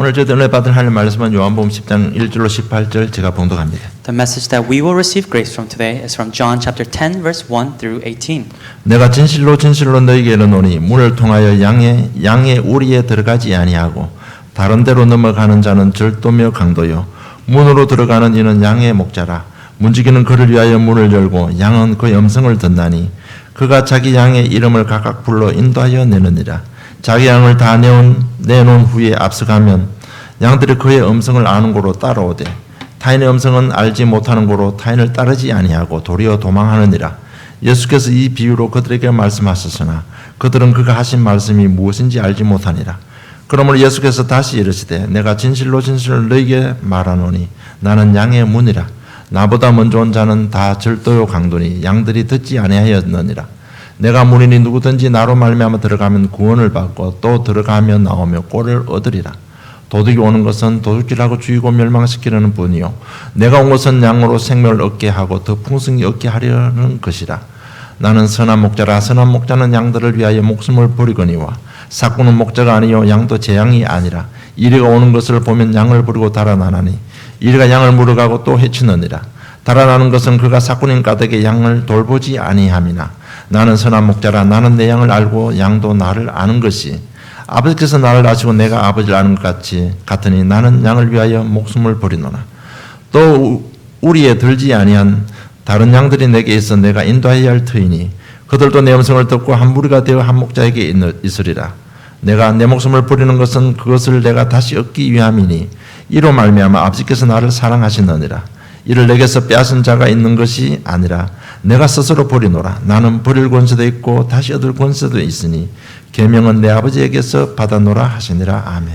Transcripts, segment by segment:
오늘 저희들 은혜 받은 하나님 말씀은 요한복음 10장 1절로 18절 제가 봉독합니다. The message that we will receive grace from today is from John chapter 10 verse 1 through 18. 내가 진실로 진실로 너희에게 이르노니 문을 통하여 양의 우리에 들어가지 아니하고 다른 데로 넘어가는 자는 절도며 강도요 문으로 들어가는 이는 양의 목자라. 문지기는 그를 위하여 문을 열고 양은 그의 음성을 듣나니 그가 자기 양의 이름을 각각 불러 인도하여 내느니라. 자기 양을 다 내놓은 후에 앞서가면 양들이 그의 음성을 아는 고로 따라오되 타인의 음성은 알지 못하는 고로 타인을 따르지 아니하고 도리어 도망하느니라. 예수께서 이 비유로 그들에게 말씀하셨으나 그들은 그가 하신 말씀이 무엇인지 알지 못하니라. 그러므로 예수께서 다시 이르시되 내가 진실로 진실로 너희에게 말하노니 나는 양의 문이라. 나보다 먼저 온 자는 다 절도요 강도니 양들이 듣지 아니하였느니라. 내가 문이니 누구든지 나로 말미암아 들어가면 구원을 받고 또 들어가며 나오며 꼴을 얻으리라. 도둑이 오는 것은 도둑질하고 죽이고 멸망시키려는 뿐이요 내가 온 것은 양으로 생명을 얻게 하고 더 풍성히 얻게 하려는 것이라. 나는 선한 목자라. 선한 목자는 양들을 위하여 목숨을 버리거니와 삭구는 목자가 아니요 양도 제 양이 아니라. 이리가 오는 것을 보면 양을 버리고 달아나나니 이리가 양을 물어가고 또 해치느니라. 달아나는 것은 그가 삭구님 가득에 양을 돌보지 아니함이나 나는 선한 목자라. 나는 내 양을 알고 양도 나를 아는 것이 아버지께서 나를 아시고 내가 아버지를 아는 것 같으니 나는 양을 위하여 목숨을 버리노라. 또 우리에 들지 아니한 다른 양들이 내게 있어 내가 인도하여야 할 터이니 그들도 내 음성을 듣고 한 무리가 되어 한 목자에게 있으리라. 내가 내 목숨을 버리는 것은 그것을 내가 다시 얻기 위함이니 이로 말미암아 아버지께서 나를 사랑하시느니라. 이를 내게서 빼앗은 자가 있는 것이 아니라 내가 스스로 버리노라. 나는 버릴 권세도 있고 다시 얻을 권세도 있으니 계명은 내 아버지에게서 받아노라 하시니라. 아멘.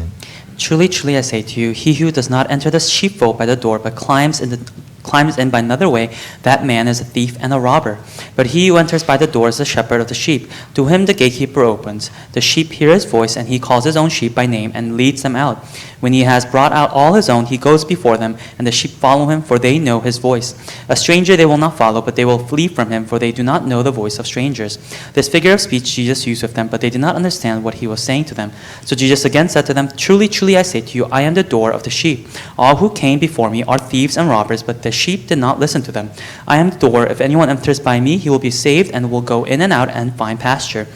Truly, truly I say to you, he who does not enter the sheepfold by the door, but climbs in by another way, that man is a thief and a robber. But he who enters by the door is the shepherd of the sheep. To him the gatekeeper opens. The sheep hear his voice, and he calls his own sheep by name and leads them out. When he has brought out all his own, he goes before them, and the sheep follow him, for they know his voice. A stranger they will not follow, but they will flee from him, for they do not know the voice of strangers. This figure of speech Jesus used with them, but they did not understand what he was saying to them. So Jesus again said to them, Truly, truly I say to you, I am the door of the sheep. All who came before me are thieves and robbers, but the sheep did not listen to them. I am the door. If anyone enters by me, he will be saved and will go in and out and find pasture.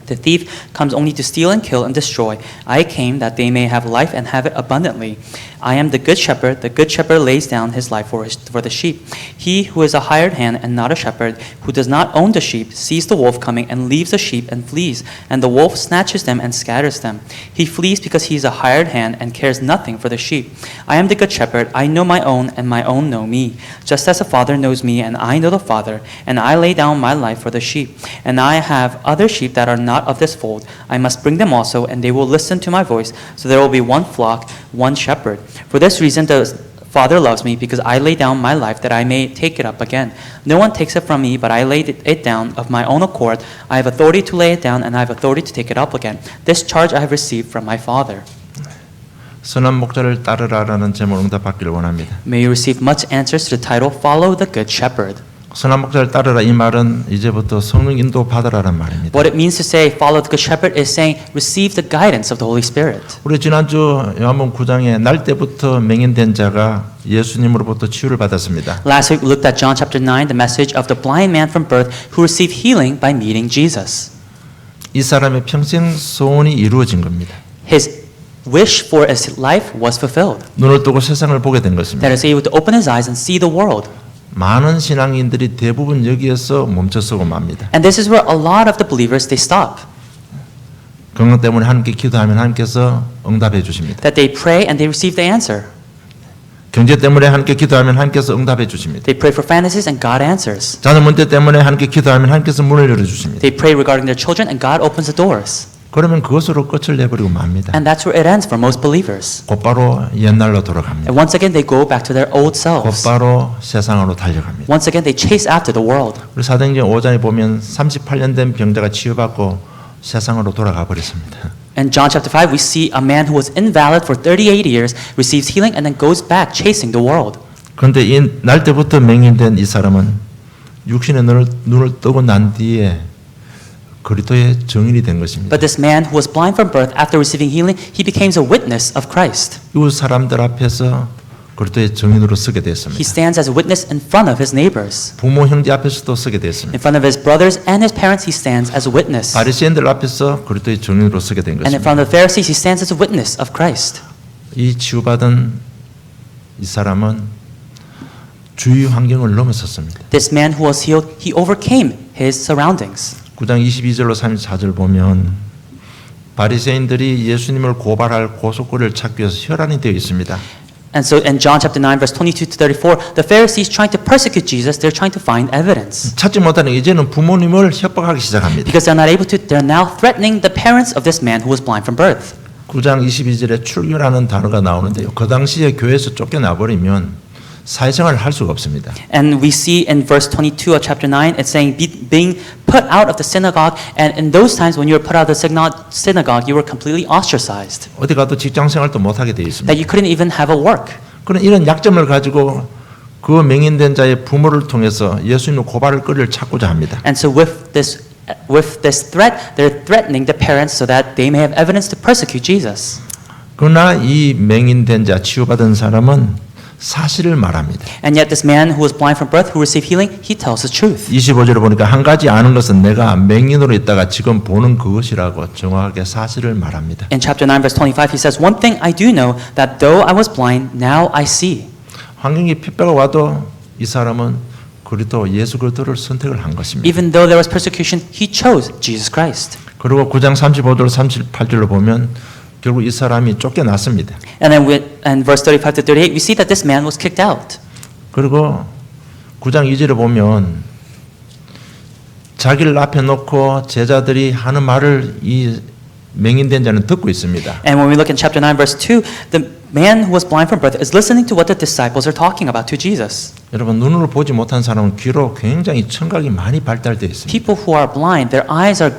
The thief comes only to steal and kill and destroy. I came that they may have life and have it abundantly. I am the good shepherd. The good shepherd lays down his life for the sheep. He who is a hired hand and not a shepherd, who does not own the sheep, sees the wolf coming and leaves the sheep and flees, and the wolf snatches them and scatters them. He flees because he is a hired hand and cares nothing for the sheep. I am the good shepherd. I know my own, and my own know me. Just as the Father knows me, and I know the Father, and I lay down my life for the sheep. And I have other sheep that are not of this fold. I must bring them also, and they will listen to my voice. So there will be one flock, one shepherd. For this reason the Father loves me, because I lay down my life that I may take it up again. No one takes it from me, but I laid it down of my own accord. I have authority to lay it down, and I have authority to take it up again. This charge I have received from my Father. 선한 목자를 따르라라는 제목을 응답받기를 원합니다. May you receive much answers to the title, Follow the Good Shepherd. 선한 목자를 따르라 이 말은 이제부터 성령 인도 받으라는 말입니다. What it means to say, Follow the Good Shepherd, is saying, receive the guidance of the Holy Spirit. 우리 지난주 요한복음 9장에 날 때부터 맹인된 자가 예수님으로부터 치유를 받았습니다. Last week we looked at John chapter 9, the message of the blind man from birth who received healing by meeting Jesus. 이 사람의 평생 소원이 이루어진 겁니다. His wish for his life was fulfilled. 눈을 뜨고 세상을 보게 된 것입니다. That is, able to open his eyes and see the world. 많은 신앙인들이 대부분 여기에서 멈춰서고 맙니다. And this is where a lot of the believers, they stop. 건강 때문에 하나님께 기도하면 하나님께서 응답해 주십니다. That they pray and they receive the answer. 경제 때문에 하나님께 기도하면 하나님께서 응답해 주십니다. They pray for finances and God answers. 자녀 문제 때문에 하나님께 기도하면 하나님께서 문을 열어 주십니다. They pray regarding their children and God opens the doors. 그러면 그것으로 끝을 내버리고 맙니다. And that's where it ends for most believers. 곧바로 옛날로 돌아갑니다. And once again they go back to their old selves. 곧바로 세상으로 달려갑니다. Once again they chase after the world. 우리 사도행전 5장에 보면 38년 된 병자가 치유받고 세상으로 돌아가 버렸습니다. In John chapter 5 we see a man who was invalid for 38 years receives healing and then goes back chasing the world. 그런데 이 날 때부터 맹인된 이 사람은 육신의 눈을 뜨고 난 뒤에 그리스도의 증인이 된 것입니다. But this man who was blind from birth, after receiving healing, he became a witness of Christ. 이웃 사람들 앞에서 그리스도의 증인으로 서게 He 됐습니다. stands as a witness in front of his neighbors. 부모 형제 앞에서도 서게 됐습니다. In front of his brothers and his parents, he stands as a witness. 바리새인들 앞에서 그리스도의 증인으로 서게 된 And in 것입니다. front of the Pharisees, he stands as a witness of Christ. 이 치유받은 이 사람은 주위 환경을 넘어섰습니다. This man who was healed, he overcame his surroundings. 9장 22절로 34절 보면 바리새인들이 예수님을 고발할 고속거리를 찾기 위해서 혈안이 되어 있습니다. And so in John chapter 9, verse 22 to 34, the Pharisees trying to persecute Jesus, they're trying to find evidence. 찾지 못하는 이제는 부모님을 협박하기 시작합니다. Because they're not able to, they're now threatening the parents of this man who was blind from birth. 9장 22절에 출교라는 단어가 나오는데요. 그 당시에 교회에서 쫓겨나 버리면 사회생활을 할 수가 없습니다. And we see in verse 22 of chapter 9, it's saying being put out of the synagogue. And in those times when you were put out of the synagogue, you were completely ostracized. 어디 가도 직장 생활도 못 하게 되어 있습니다. That you couldn't even have a work. 그런 이런 약점을 가지고 그 맹인된 자의 부모를 통해서 예수님의 고발을 거리를 찾고자 합니다. And so with this threat, they're threatening the parents so that they may have evidence to persecute Jesus. 그러나 이 맹인된 자 치유받은 사람은 사실을 말합니다. And yet this man who was blind from birth, who received healing, he tells the truth. 25절에 보니까 한 가지 아는 것은 내가 맹인으로 있다가 지금 보는 그것이라고 정확하게 사실을 말합니다. In chapter 9, verse 25, he says, "One thing I do know, that though I was blind, now I see." 환경이 핍박이 와도 이 사람은 그리스도 예수 그리스도를 선택을 한 것입니다. Even though there was persecution, he chose Jesus Christ. 그리고 9장 35절 38절로 보면 결국 이 사람이 쫓겨났습니다. And then in verse 35 to 38, we see that this man was kicked out. 그리고 9장 2절에 보면 자기를 앞에 놓고 제자들이 하는 말을 이 맹인된 자는 듣고 있습니다. And when we look in chapter 9, verse 2, the man who was blind from birth is listening to what the disciples are talking about to Jesus. 여러분 눈으로 보지 못한 사람은 귀로 굉장히 청각이 많이 발달되어 있습니다. People who are blind, their ears are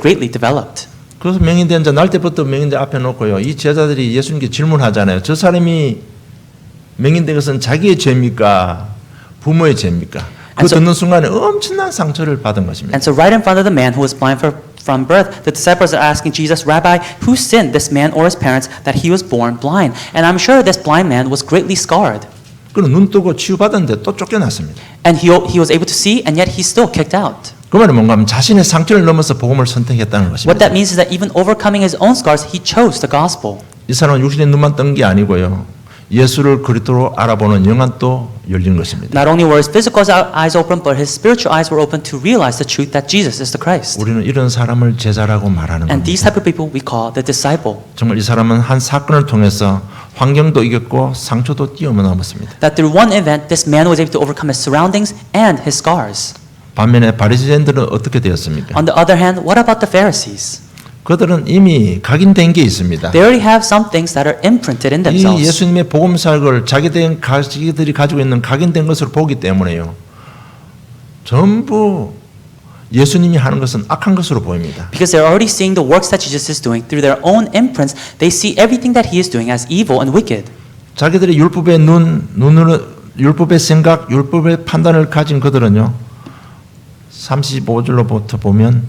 greatly developed. 그래서 맹인된 자 날 때부터 맹인된 앞에 놓고요. 이 제자들이 예수님께 질문하잖아요. 저 사람이 맹인된 것은 자기의 죄입니까? 부모의 죄입니까? 그 듣는 순간에 엄청난 상처를 받은 것입니다. And so right in front of the man who was blind from birth, the disciples are asking Jesus, "Rabbi, who sinned, this man or his parents, that he was born blind?" And I'm sure this blind man was greatly scarred. 그는 눈 뜨고 치유받았는데 또 쫓겨났습니다. And he was able to see, and yet he's still kicked out. 그 말은 뭔가 하면 자신의 상처를 넘어서 복음을 선택했다는 What 것입니다. that means is that even overcoming his own scars, he chose the gospel. 이 사람은 육신의 눈만 뜬 게 아니고요. 예수를 그리스도로 알아보는 영안도 열린 것입니다. Not only were his physical eyes open, but his spiritual eyes were open to realize the truth that Jesus is the Christ. 우리는 이런 사람을 제자라고 말하는 And these 겁니다. type of people we call the disciple. 정말 이 사람은 한 사건을 통해서 환경도 이겼고 상처도 뛰어넘었습니다. That through one event, this man was able to overcome his surroundings and his scars. 반면에 바리새인들은 어떻게 되었습니까? On the other hand, what about the Pharisees? 그들은 이미 각인된 게 있습니다. They already have some things that are imprinted in 이 themselves. 예수님의 복음사역을 자기들이 가지고 있는 각인된 것으로 보기 때문에요. 전부 예수님이 하는 것은 악한 것으로 보입니다. Because they're already seeing the works that Jesus is doing through their own imprints, they see everything that he is doing as evil and wicked. 자기들의 율법의 눈으로 율법의 생각, 율법의 판단을 가진 그들은요. 35절로부터 보면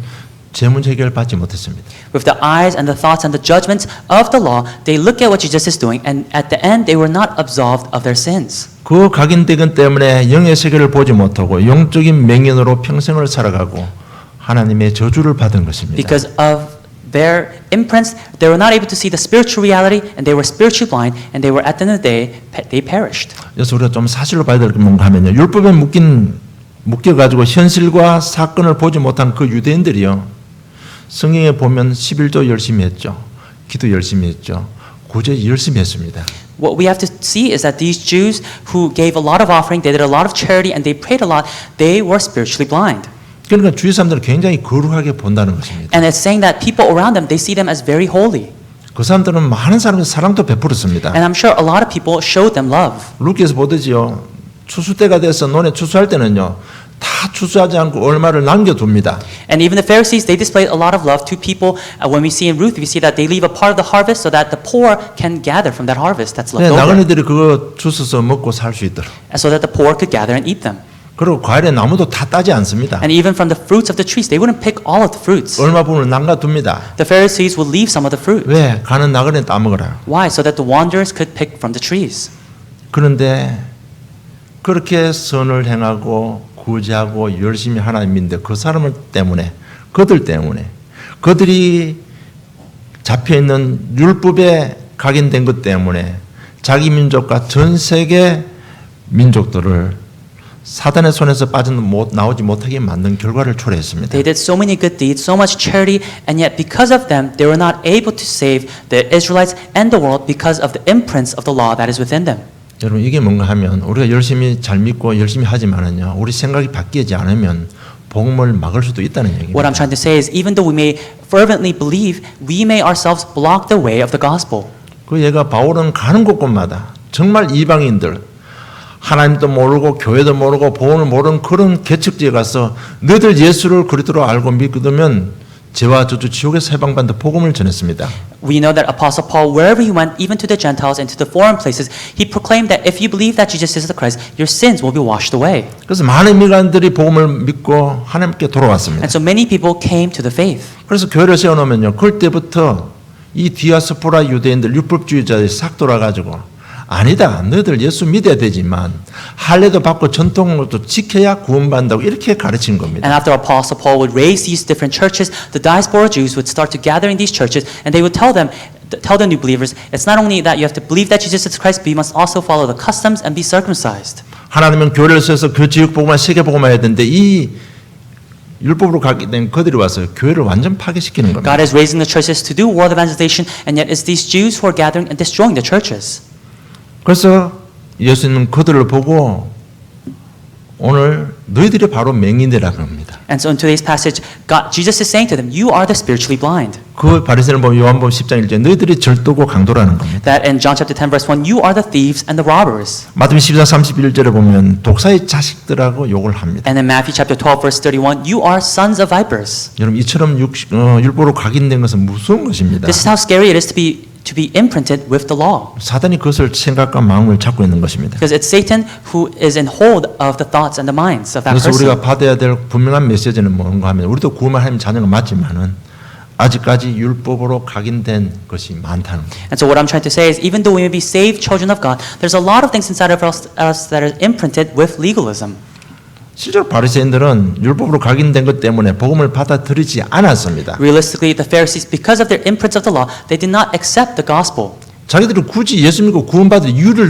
재문 해결받지 못했습니다. With the eyes and the thoughts and the judgments of the law, they look at what Jesus is doing, and at the end, they were not absolved of their sins. 그 각인되기 때문에 영의 세계를 보지 못하고 영적인 맹인으로 평생을 살아가고 하나님의 저주를 받은 것입니다. Because of their imprints, they were not able to see the spiritual reality, and they were spiritually blind, and they were at the end of the day, they perished. 그래서 우리가 좀 사실로 봐야 될 게 뭔가 하면요. 율법에 묶여가지고 현실과 사건을 보지 못한 그 유대인들이요. 성경에 보면 11조 열심히 했죠. 기도 열심히 했죠. 구제 열심히 했습니다. What we have to see is that these Jews who gave a lot of offering, they did a lot of charity, and they prayed a lot, they were spiritually blind. 그러니까 주위 사람들은 굉장히 거룩하게 본다는 것입니다. And it's saying that people around them, they see them as very holy. 그 사람들은 많은 사람들 사랑도 베풀었습니다. And I'm sure a lot of people showed them love. 루키에서 보듯이요. 추수 때가 돼서 논에 추수할 때는요. 다 추수하지 않고 얼마를 남겨둡니다. And even the Pharisees, they displayed a lot of love to people. When we see in Ruth, we see that they leave a part of the harvest so that the poor can gather from that harvest that's left over. 나그네들이 그거 주워서 먹고 살 수 있도록. And so that the poor could gather and eat them. 그리고 과일의 나무도 다 따지 않습니다. And even from the fruits of the trees, they wouldn't pick all of the fruits. 얼마 부분을 남겨둡니다. The Pharisees would leave some of the fruit. 왜? 가는 나그네 따먹으라. Why? So that the wanderers could pick from the trees. 그런데 그렇게 선을 행하고 구제하고 열심히 하나님 믿는데 그 사람을 때문에 그들 때문에 그들이 잡혀있는 율법에 각인된 것 때문에 자기 민족과 전 세계 민족들을 사단의 손에서 나오지 못하게 만든 결과를 초래했습니다. They did so many good deeds, so much charity, and yet because of them, they were not able to save the Israelites and the world because of the imprints of the law that is within them. 여러분 이게 뭔가 하면 우리가 열심히 잘 믿고 열심히 하지만은요 우리 생각이 바뀌지 않으면 복음을 막을 수도 있다는 얘기입니다. What I'm trying to say is, even though we may fervently believe, we may ourselves block the way of the gospel. 그 얘가 바울은 가는 곳곳마다 정말 이방인들 하나님도 모르고 교회도 모르고 복음을 모르는 그런 개척지에 가서 너희들 예수를 그리스도로 알고 믿거든 죄와 저주 지옥에서 해방받는 복음을 전했습니다. We know that Apostle Paul, wherever he went, even to the Gentiles and to the foreign places, he proclaimed that if you believe that Jesus is the Christ, your sins will be washed away. 그래서 많은 미간들이 복음을 믿고 하나님께 돌아왔습니다. And so many people came to the faith. 그래서 교회를 세워놓으면요, 그럴 때부터 이 디아스포라 유대인들 율법주의자들이 싹 돌아가지고 아니다, 너희들 예수 믿어야 되지만 할례도 받고 전통도 지켜야 구원받는다고 이렇게 가르친 겁니다. And after Apostle Paul would raise these different churches, the diaspora Jews would start to gather in these churches, and they would tell the new believers, it's not only that you have to believe that Jesus is Christ, but you must also follow the customs and be circumcised. 하나님은 교회를 세워서 그 지역 복음만 세계 복음만 해야 되는데 이 율법으로 가게 된 그들이 와서 교회를 완전 파괴시키는 겁니다. God is raising the churches to do world evangelization, and yet it's these Jews who are gathering and destroying the churches. 그래서 예수님은 그들을 보고 오늘 너희들이 바로 맹인이라 그럽니다. And so in today's passage, Jesus is saying to them, you are the spiritually blind. 그 바리새인을 보면 요한복음 10장 1절 너희들이 절도고 강도라는 겁니다. That in John chapter 10 verse 1, you are the thieves and the robbers. 마태복음 14장 31절에 보면 독사의 자식들하고 욕을 합니다. And in Matthew chapter 12 verse 31, you are sons of vipers. 여러분 이처럼 율법으로 각인된 것은 무서운 것입니다. This is how scary it is to be imprinted with the law. 사단이 그것을 생각과 마음을 잡고 있는 것입니다. Because it's Satan who is in hold of the thoughts and the minds of that 그래서 person. 우리가 받아야 될 분명한 메시지는 뭔가 하면 우리도 구원을 하나님 자녀가 맞지만은 아직까지 율법으로 각인된 것이 많다는 거예요. And so what I'm trying to say is, even though we may be saved children of God, there's a lot of things inside of us that are imprinted with legalism. 실제로 바리새인들은 율법으로 각인된 것 때문에 복음을 받아들이지 않았습니다. Realistically, the Pharisees, because of their imprints of the law, they did not accept the gospel. 자기들이 굳이 예수 믿고 구원받을 이유를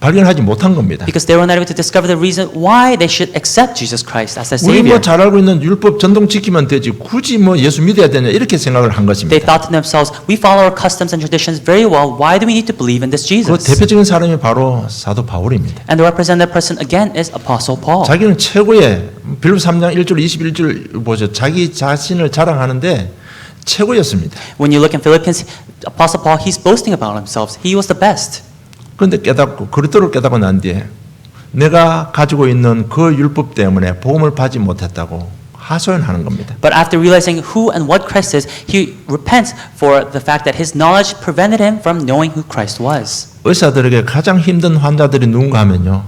발견하지 못한 겁니다. Because they were not able to discover the reason why they should accept Jesus Christ as their 우리 Savior. 잘 알고 있는 율법 전통 지키면 되지 굳이 예수 믿어야 되냐 이렇게 생각을 한 They 것입니다. thought to themselves, we follow our customs and traditions very well. Why do we need to believe in this 그 Jesus? 대표적인 사람이 바로 사도 바울입니다. And the representative person again is Apostle Paul. 자기는 최고의 빌립보 3장 1절 21절 보죠. 자기 자신을 자랑하는데 최고였습니다. When you look in Philippians, Apostle Paul, he's boasting about himself. He was the best. 그런데 그리스도를 깨닫고 난 뒤에 내가 가지고 있는 그 율법 때문에 복음을 받지 못했다고 하소연하는 겁니다. But after realizing who and what Christ is, he repents for the fact that his knowledge prevented him from knowing who Christ was. 의사들에게 가장 힘든 환자들이 누군가 하면요.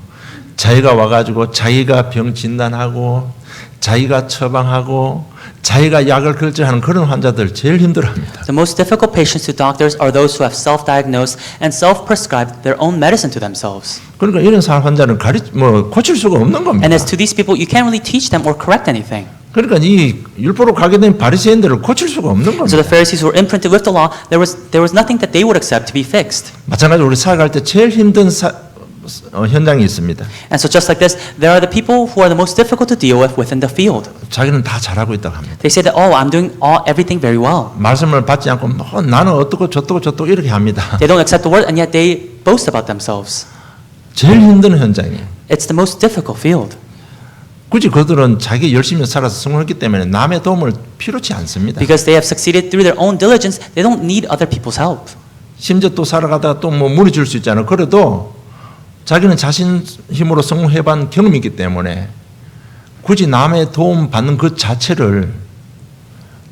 자기가 와가지고 자기가 병 진단하고 자기가 처방하고 자기가 약을 결정하는 그런 환자들 제일 힘들어합니다. The most difficult patients to doctors are those who have self-diagnosed and self-prescribed their own medicine to themselves. 그러니까 이런 환자는 고칠 수가 없는 겁니다. And as to these people, you can't really teach them or correct anything. 그러니까 이 율법으로 가게 된 바리새인들을 고칠 수가 없는 So the 겁니다. Pharisees who were imprinted with the law, there was nothing that they would accept to be fixed. 마찬가지로 우리 사역할 때 제일 힘든 현장이 있습니다. And so just like this, there are the people who are the most difficult to deal with within the field. 자기는 다 잘하고 있다고 합니다. They say that, oh, I'm doing everything very well. 말씀을 받지 않고 나는 어떻고 저떻고 이렇게 합니다. They don't accept the word, and yet they boast about themselves. 제일 힘든 현장이에요. It's the most difficult field. 굳이 그들은 자기 열심히 살아서 성공했기 때문에 남의 도움을 필요치 않습니다. Because they have succeeded through their own diligence, they don't need other people's help. 심지어 또 살아가다가 또 무너질 수 있잖아요. 그래도 자기는 자신 힘으로 성공해본 경험이 있기 때문에 굳이 남의 도움 받는 그 자체를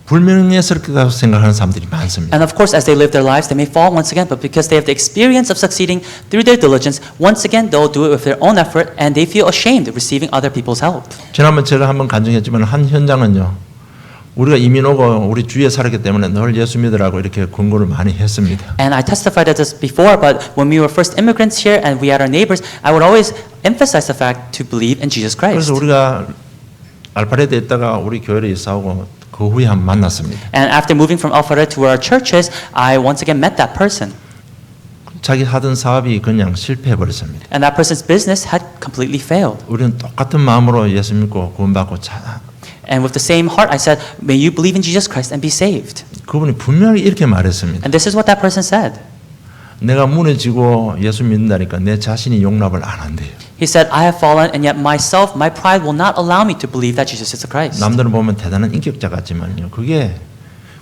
불명예스럽다고 생각하는 사람들이 많습니다. And of course, as they live their lives, they may fall once again, but because they have the experience of succeeding through their diligence, once again they'll do it with their own effort, and they feel ashamed of receiving other people's help. 지난번 제가 한번 간증했지만 한 현장은요. 우리가 이민 오고 우리 주위에 살았기 때문에 늘 예수 믿으라고 이렇게 권고를 많이 했습니다. And I testified of this before, but when we were first immigrants here and we had our neighbors, I would always emphasize the fact to believe in Jesus Christ. 그래서 우리가 알파레드에 있다가 우리 교회를 이사 오고 그 후에 한 번 만났습니다. And after moving from Alpharetta to where our church is, I once again met that person. 자기 하던 사업이 그냥 실패해 버렸습니다. And that person's business had completely failed. 우리는 똑같은 마음으로 예수 믿고 구원받고 And with the same heart, I said, may you believe in Jesus Christ and be saved. 그분이 분명히 이렇게 말했습니다. And this is what that person said. 내가 무너지고 예수 믿는다니까 내 자신이 용납을 안 한대요. He said, I have fallen, and yet myself, my pride will not allow me to believe that Jesus is the Christ. 남들은 보면 대단한 인격자 같지만요. 그게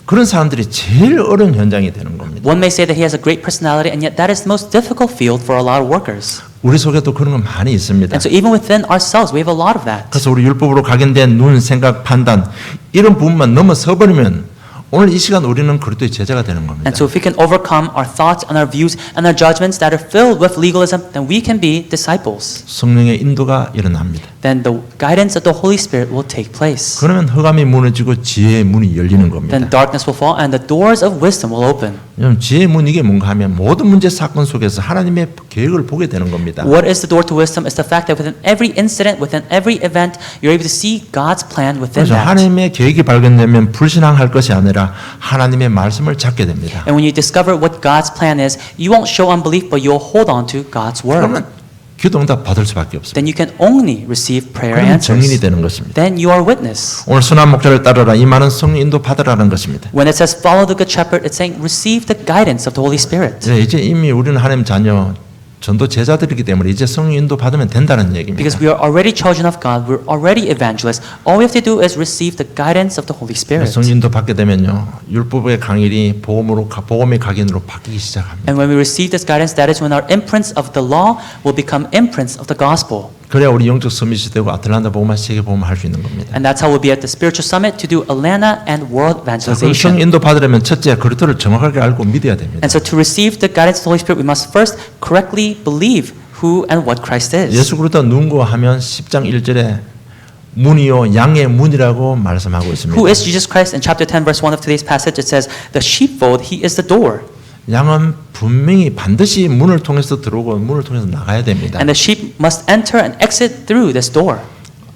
그런 사람들이 제일 어려운 현장이 되는 겁니다. One may say that he has a great personality, and yet that is the most difficult field for a lot of workers. 우리 속에도 그런 건 많이 있습니다. And so even within ourselves, we have a lot of that. 그래서 우리 율법으로 각인된 눈, 생각, 판단 이런 부분만 넘어서 버리면 오늘 이 시간 우리는 그리스도의 제자가 되는 겁니다. And so if we can overcome our thoughts and our views and our judgments that are filled with legalism, then we can be disciples. 성령의 인도가 일어납니다. Then the guidance of the Holy Spirit will take place. 그러면 흑암이 무너지고 지혜의 문이 열리는 겁니다. Then darkness will fall and the doors of wisdom will open. 여러분 지혜의 문 이게 뭔가 하면 모든 문제 사건 속에서 하나님의 계획을 보게 되는 겁니다. What is the door to wisdom? It's the fact that within every incident, within every event, you're able to see God's plan within 그래서 that. 하나님의 계획이 발견되면 불신앙할 것이 아니라 하나님의 말씀을 잡게 됩니다. And when you discover what God's plan is, you won't show unbelief, but you'll hold on to God's word. 그러면 기도응답 받을 수밖에 없습니다. Then you can only receive prayer 그럼 증인이 answers. 되는 것입니다. Then you are witness. 오늘 순환 목자를 따르라 이 말은 성령 인도 받으라는 것입니다. When it says follow the good shepherd, it's saying receive the guidance of the Holy Spirit. 이제 이미 우리는 하나님 자녀 전도 제자들이기 때문에 이제 성령 인도 받으면 된다는 얘기입니다. Because we are already chosen of God, we're already evangelists. All we have to do is receive the guidance of the Holy Spirit. 성령 인도 받게 되면요 율법의 강일이 복음의 각인으로 바뀌기 시작합니다. And when we receive this guidance, that is when our imprints of the law will become imprints of the gospel. 그래야 우리 영적 서밋이 되고 아틀란타 복음화 세계 복음화 할 수 있는 겁니다. And that's how we'll be at the spiritual summit to do Atlanta and world 성령 evangelization. 인도 받으려면 첫째 그리스도를 정확하게 알고 믿어야 됩니다. And so to receive the guidance of the Holy Spirit, we must first correctly believe who and what Christ is. 예수 그리스도 누군가 하면 10장 1절에 문이요 양의 문이라고 말씀하고 있습니다. Who is Jesus Christ? In chapter 10, verse 1 of today's passage, it says, the sheepfold, he is the door. 양은 분명히 반드시 문을 통해서 들어오고 문을 통해서 나가야 됩니다. And the sheep must enter and exit through this door.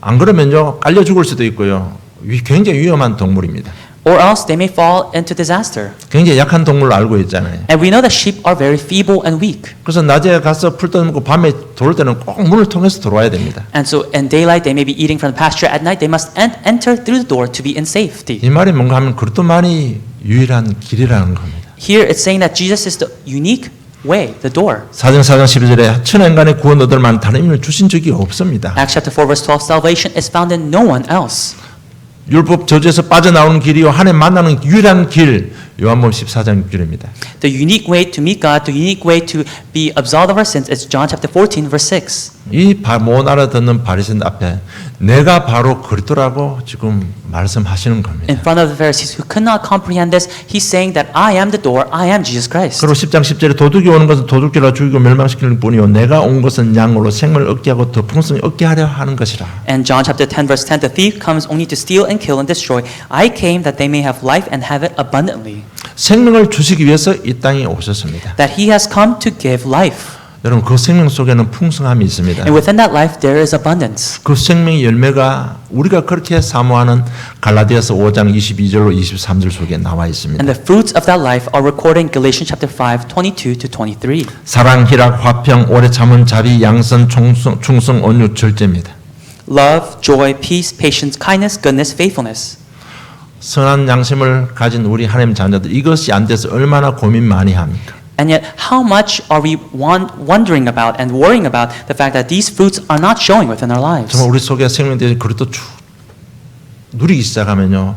안 그러면요 깔려 죽을 수도 있고요. 굉장히 위험한 동물입니다. Or else they may fall into disaster. 굉장히 약한 동물로 알고 있잖아요. And we know that sheep are very feeble and weak. 그래서 낮에 가서 풀 떠먹고 밤에 돌 때는 꼭 문을 통해서 들어와야 됩니다. And so in daylight they may be eating from the pasture. At night they must enter through the door to be in safety. 이 말이 뭔가 하면 그리스도만이 유일한 길이라는 겁니다. Here it's saying that Jesus is the unique way, the door. 사정 4장 12절에 천하 인간의 구원 얻을 만한 다른 힘을 주신 적이 없습니다. Acts chapter 4 verse 12, salvation is found in no one else. 율법 저주에서 빠져나오는 길이요 하나님 만나는 유일한 길 요한복음 14장 6절입니다. The unique way to meet God, the unique way to be absolved of our sins is John chapter 14 verse 6. 이 못 알아듣는 바리새인들 앞에 내가 바로 그리스도라고 지금 말씀하시는 겁니다. In front of the Pharisees who could not comprehend this, he's saying that I am the door, I am Jesus Christ. 그리고 10장 10절에 도둑이 오는 것은 도둑질하러 죽이고 멸망시키는 뿐이요 내가 온 것은 양으로 생명을 얻게 하고 더 풍성히 얻게 하려 하는 것이라. And John chapter 10 verse 10, the thief comes only to steal and kill and destroy. I came that they may have life and have it abundantly. 생명을 주시기 위해서 이 땅에 오셨습니다. That he has come to give life. 여러분 그 생명 속에는 풍성함이 있습니다. And within that life there is abundance. 그 생명의 열매가 우리가 그렇게 사모하는 갈라디아서 5장 22절로 23절 속에 나와 있습니다. And the fruits of that life are recorded in Galatians chapter 5, 22 to 23. 사랑, 희락, 화평, 오래 참은 자비, 양선, 충성, 온유, 절제입니다. Love, joy, peace, patience, kindness, goodness, faithfulness. 선한 양심을 가진 우리 하나님 자녀들 이것이 안 돼서 얼마나 고민 많이 합니까? And yet, how much are we wondering about and worrying about the fact that these fruits are not showing within our lives? 정말 우리 속에 생명들이 그리스도 누리기 시작하면요,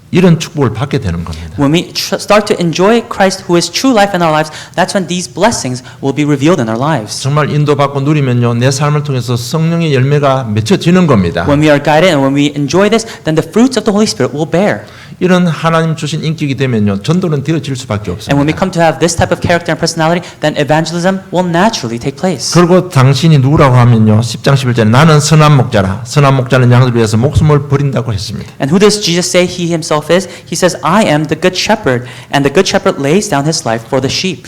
이런 축복을 받게 되는 겁니다. When we start to enjoy Christ, who is true life in our lives, that's when these blessings will be revealed in our lives. 정말 인도받고 누리면요, 내 삶을 통해서 성령의 열매가 맺혀지는 겁니다. When we are guided and when we enjoy this, then the fruits of the Holy Spirit will bear. 이런 하나님 주신 인격이 되면요, 전도는 되어질 수밖에 And when we 없습니다. come to have this type of character and personality, then evangelism will naturally take place. 그리고 당신이 누구라고 하면요, 10장 11절에 나는 선한 목자라. 선한 목자는 양들을 위해서 목숨을 버린다고 했습니다. And who does Jesus say he himself is? He says, I am the good shepherd, and the good shepherd lays down his life for the sheep.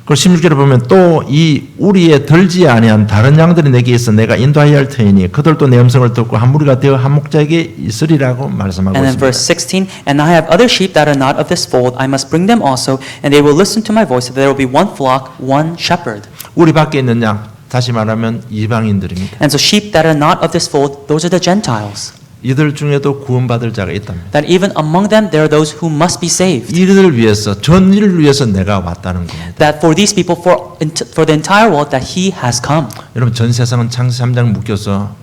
그 16절에 보면 또 이 우리에 들지 아니한 다른 양들이 내게 있어 내가 인도하여 할 터이니 그들도 내 음성을 듣고 한 무리가 되어 한 목자에게 있으리라고 말씀하고 And then 있습니다. verse 16, and I have other sheep that are not of this fold, I must bring them also, and they will listen to my voice, so there will be one flock, one shepherd. 우리 밖에 있는 양, 다시 말하면 이방인들입니다. And so sheep that are not of this fold, those are the Gentiles. 이들 중에도 구원받을 자가 있답니다. That even among them there are those who must be saved. 이들을 위해서, 전일을 위해서 내가 왔다는 겁니다. That for these people, for the entire world, that he has come. 여러분, 전 세상은 창세 3장 묶여서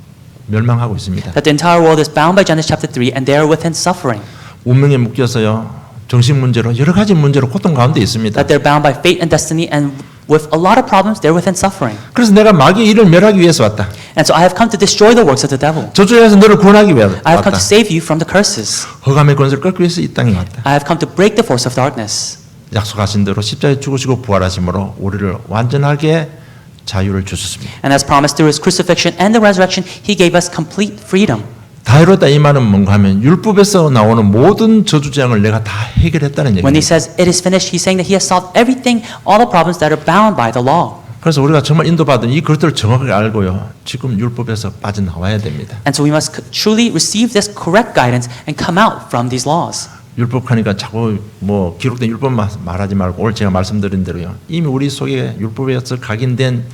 멸망하고 있습니다. That the entire world is bound by Genesis chapter 3, and they are within suffering. 운명에 묶여서요, 정신 문제로 여러 가지 문제로 고통 가운데 있습니다. That they're bound by fate and destiny, and with a lot of problems, they're within suffering. 그래서 내가 마귀의 일을 멸하기 위해서 왔다. And so I have come to destroy the works of the devil. 저주에서 너를 구원하기 위해 I have come 왔다. to save you from the curses. 허감의 권세를 꺾기 위해서 이 땅에 왔다. I have come to break the force of darkness. 약속하신 대로 십자가에 죽으시고 부활하심으로 우리를 완전하게 자유를 주셨습니다. And as promised through his crucifixion and the resurrection, he gave us complete freedom. 다 이뤘다 이 말은 뭔가 하면 율법에서 나오는 모든 저주재앙을 내가 다 해결했다는 When he 얘기입니다. says it is finished, he's saying that he has solved everything, all the problems that are bound by the law. 그래서 우리가 정말 인도받은 이 것들을 정확하게 알고요. 지금 율법에서 빠져나와야 됩니다. And so we must truly receive this correct guidance and come out from these laws. 율법하니까 자꾸 뭐 기록된 율법만 말하지 말고 오늘 제가 말씀드린 대로요. 이미 우리 속에 율법에서 각인된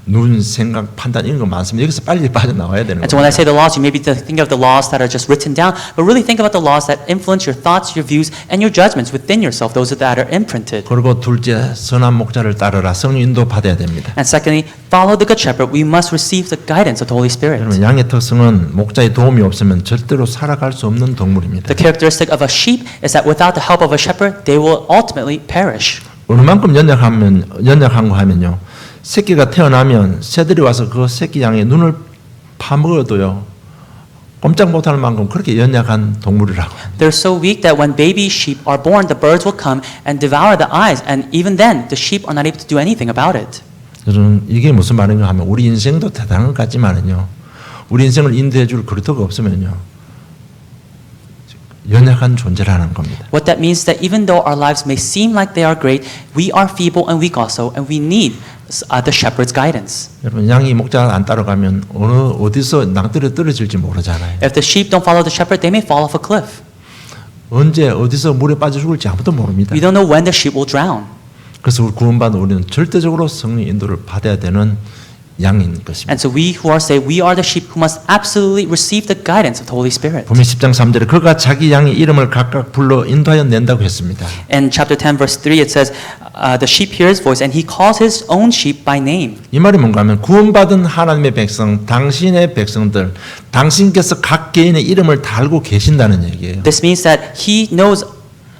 눈, 생각, 판단 이런 거 많습니다. 여기서 빨리 빠져나와야 되는 And so when I 거예요. say the laws, you may be thinking of the laws that are just written down, but really think about the laws that influence your thoughts, your views, and your judgments within yourself, those that are imprinted. 그리고 둘째, 선한 목자를 따르라. 성령 인도 받아야 됩니다. And secondly, follow the good shepherd. We must receive the guidance of the Holy Spirit. 여러분, 양의 특성은 목자의 도움이 없으면 절대로 살아갈 수 없는 동물입니다. The characteristic of a sheep is that without the help of a shepherd, they will ultimately perish. 어느 만큼 연약한 거 하면요. 새끼가 태어나면 새들이 와서 그 새끼 양의 눈을 파먹어도요. 꼼짝 못할 만큼 그렇게 연약한 동물이라고. They're so weak that when baby sheep are born, the birds will come and devour the eyes, and even then, the sheep are not able to do anything about it. 저는 이게 무슨 말인가 하면 우리 인생도 대단한 것 같지만은요. 우리 인생을 인도해 줄 그리스도가 없으면요. 연약한 존재라는 겁니다. What that means is that even though our lives may seem like they are great, we are feeble and weak also, and we need the shepherd's guidance. 여러분, 양이 목자를 안 따라가면 어디서 낭떠러 떨어질지 모르잖아요. If the sheep don't follow the shepherd, they may fall off a cliff. 언제 어디서 물에 빠져 죽을지 아무도 모릅니다. We don't know when the sheep will drown. 그래서 우리 구원받은 우리는 절대적으로 성령 인도를 받아야 되는 양인 것입니다. And so we who are saved, we are the sheep who must absolutely receive the guidance of the Holy Spirit. 보면 10장 3절에 그가 자기 양의 이름을 각각 불러 인도하여 낸다고 했습니다. In chapter 10, verse 3, it says, the sheep hear his voice, and he calls his own sheep by name. 이 말이 뭔가 하면 구원받은 하나님의 백성, 당신의 백성들, 당신께서 각 개인의 이름을 다 알고 계신다는 얘기예요. This means that he knows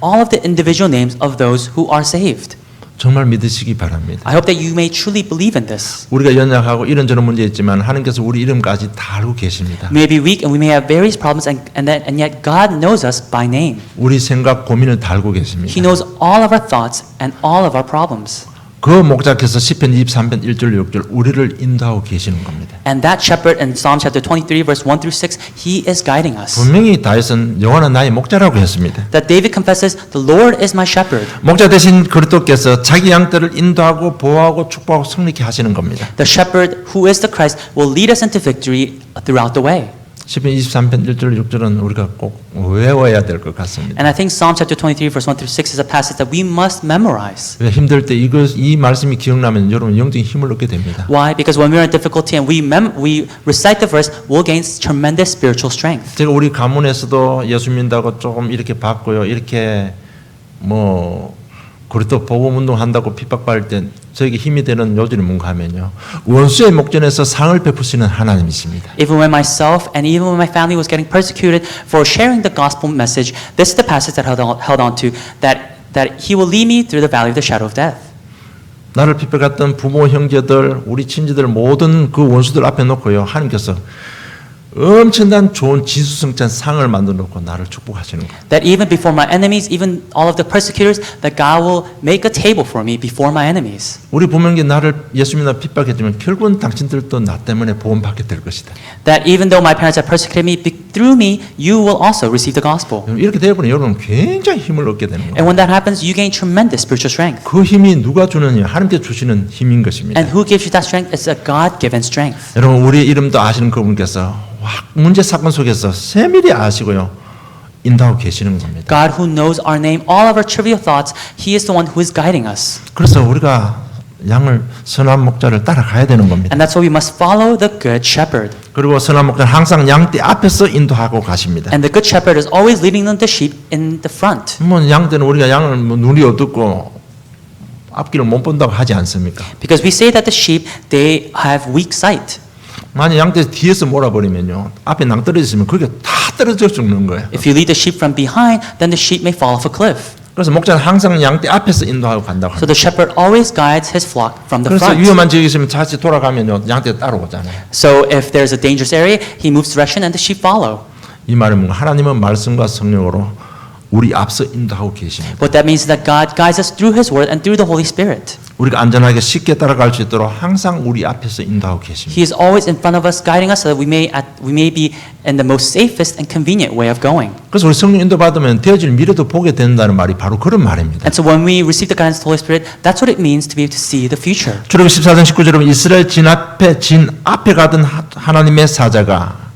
all of the individual names of those who are saved. 정말 믿으시기 바랍니다. I hope that you may truly believe in this. 우리가 연약하고 이런저런 문제 있지만 하나님께서 우리 이름까지 다 알고 계십니다. We may be weak and we may have various problems, and yet God knows us by name. 우리 생각, 고민을 다 알고 계십니다. He knows all of our thoughts and all of our problems. 그 목자께서 시편 23편 1절 6절 우리를 인도하고 계시는 겁니다. And that shepherd in Psalm chapter 23, verse 1 through 6, he is guiding us. 분명히 다윗은 여호와는 나의 목자라고 했습니다. That David confesses, the Lord is my shepherd. 목자 대신 그리스도께서 자기 양들을 인도하고 보호하고 축복하고 승리케 하시는 겁니다. The shepherd who is the Christ will lead us into victory throughout the way. 시편 23편 1절 6절은 우리가 꼭 외워야 될 것 같습니다. And I think Psalm chapter 23, verse 1 through 6 is a passage that we must memorize. 왜 힘들 때 이 말씀이 기억나면 여러분 영적인 힘을 얻게 됩니다. Why? Because when we're in difficulty and we recite the verse, we'll gain tremendous spiritual strength. 제가 우리 가문에서도 예수 믿는다고 조금 이렇게 받고요. 이렇게 뭐 그리스도 복음 운동한다고 핍박받을 때 저에게 힘이 되는 요절이 뭔가 하면요. 원수의 목전에서 상을 베푸시는 하나님이십니다. Even when myself and even when my family was getting persecuted for sharing the gospel message, this is the passage that held on to, that he will lead me through the valley of the shadow of death. 나를 핍박했던 부모, 형제들, 우리 친지들 모든 그 원수들 앞에 놓고요. 하나님께서 엄청난 좋은 진수성찬 상을 만들어 놓고 나를 축복하시는 거예요. That even before my enemies, even all of the persecutors, that God will make a table for me before my enemies. 우리 부모님께 나를 예수 믿는 핍박했지만 결국은 당신들도 나 때문에 보험받게 될 것이다. That even though my parents have persecuted me, through me, you will also receive the gospel. 이렇게 되어버리면 여러분 굉장히 힘을 얻게 되는 거예요. And when that happens, you gain tremendous spiritual strength. 그 힘이 누가 주느냐? 하나님께 주시는 힘인 것입니다. And who gives you that strength? It's a God-given strength. 여러분 우리 이름도 아시는 그분께서 문제 사건 속에서 세밀히 아시고요. 인도하고 계시는 겁니다. God who knows our name, all of our trivial thoughts, He is the one who is guiding us. 그래서 우리가 양을 선한 목자를 따라가야 되는 겁니다. And that's why we must follow the good shepherd. 그리고 선한 목자는 항상 양떼 앞에서 인도하고 가십니다. And the good shepherd is always leading the sheep in the front. 뭐 양떼는 우리가 양을 뭐 눈이 어둡고 앞길을 못 본다고 하지 않습니까? Because we say that the sheep, they have weak sight. 만약 양떼 뒤에서 몰아버리면요, 앞에 낭떠러지 있으면 그게 다 떨어져 죽는 거예요. If you lead the sheep from behind, then the sheep may fall off a cliff. 그래서 목자는 항상 양떼 앞에서 인도하고 간다고 So 합니다. the shepherd always guides his flock from the 그래서 front. 위험한 지역에 있으면 다시 돌아가면요, 양떼 따라오잖아요. So if there's a dangerous area, he moves direction and the sheep follow. 이 말은 뭔가 하나님은 말씀과 성령으로 우리 앞서 인도하고 계십니다. What that means is that God guides us through His Word and through the Holy Spirit. 우리가 안전하게 쉽게 따라갈 수 있도록 항상 우리 앞에서 인도하고 계십니다. He is always in front of us, guiding us so that we may be in the most safest and convenient way of going. 그래서 우리 성령 인도 받으면 되어질 미래도 보게 된다는 말이 바로 그런 말입니다. And so when we receive the guidance of the Holy Spirit, that's what it means to be able to see the future. 출애굽 14장 19절에 보면 이스라엘 진 앞에 가던 하나님의 사자가